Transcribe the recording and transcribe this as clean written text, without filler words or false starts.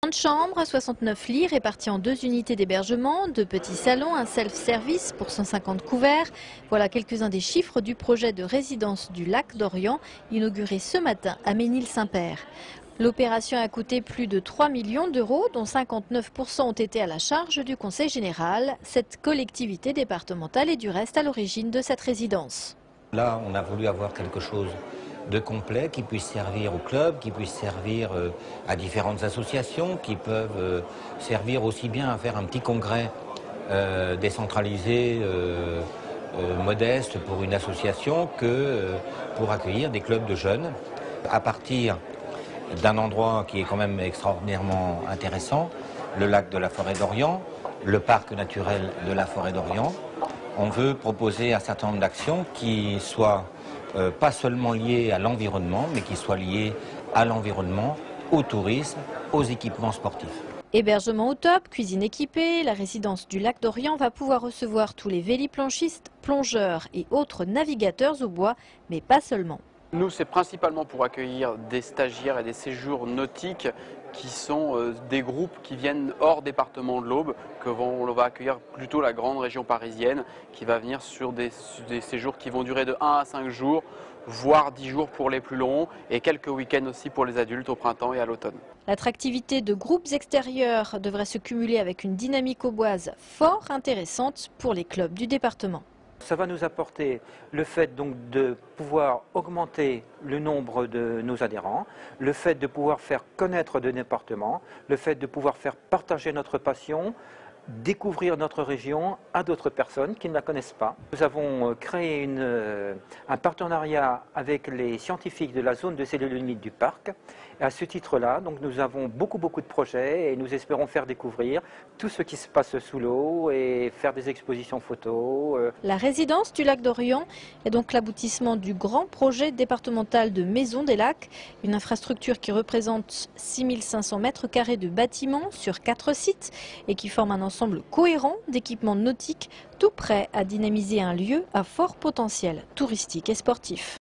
30 chambres, 69 lits répartis en 2 unités d'hébergement, 2 petits salons, un self-service pour 150 couverts. Voilà quelques-uns des chiffres du projet de résidence du Lac d'Orient, inauguré ce matin à Ménil-Saint-Père. L'opération a coûté plus de 3 millions d'euros, dont 59% ont été à la charge du Conseil général. Cette collectivité départementale est du reste à l'origine de cette résidence. Là, on a voulu avoir quelque chose de complet qui puisse servir au club, qui puisse servir à différentes associations, qui peuvent servir aussi bien à faire un petit congrès décentralisé, modeste pour une association que pour accueillir des clubs de jeunes à partir d'un endroit qui est quand même extraordinairement intéressant, le lac de la Forêt d'Orient, le parc naturel de la Forêt d'Orient. On veut proposer un certain nombre d'actions qui soient pas seulement liées à l'environnement, mais qui soient liées à l'environnement, au tourisme, aux équipements sportifs. Hébergement au top, cuisine équipée, la résidence du Lac d'Orient va pouvoir recevoir tous les véliplanchistes, plongeurs et autres navigateurs au bois, mais pas seulement. Nous, c'est principalement pour accueillir des stagiaires et des séjours nautiques qui sont des groupes qui viennent hors département de l'Aube, on va accueillir plutôt la grande région parisienne, qui va venir sur des séjours qui vont durer de 1 à 5 jours, voire 10 jours pour les plus longs, et quelques week-ends aussi pour les adultes au printemps et à l'automne. L'attractivité de groupes extérieurs devrait se cumuler avec une dynamique auboise fort intéressante pour les clubs du département. Ça va nous apporter le fait donc de pouvoir augmenter le nombre de nos adhérents, le fait de pouvoir faire connaître le département, le fait de pouvoir faire partager notre passion, découvrir notre région à d'autres personnes qui ne la connaissent pas. Nous avons créé un partenariat avec les scientifiques de la zone de cellules humides du parc. Et à ce titre-là, donc nous avons beaucoup de projets et nous espérons faire découvrir tout ce qui se passe sous l'eau et faire des expositions photos. La résidence du Lac d'Orient est donc l'aboutissement du grand projet départemental de Maison des Lacs, une infrastructure qui représente 6500 mètres carrés de bâtiments sur 4 sites et qui forme un ensemble cohérent d'équipements nautiques tout prêt à dynamiser un lieu à fort potentiel touristique et sportif.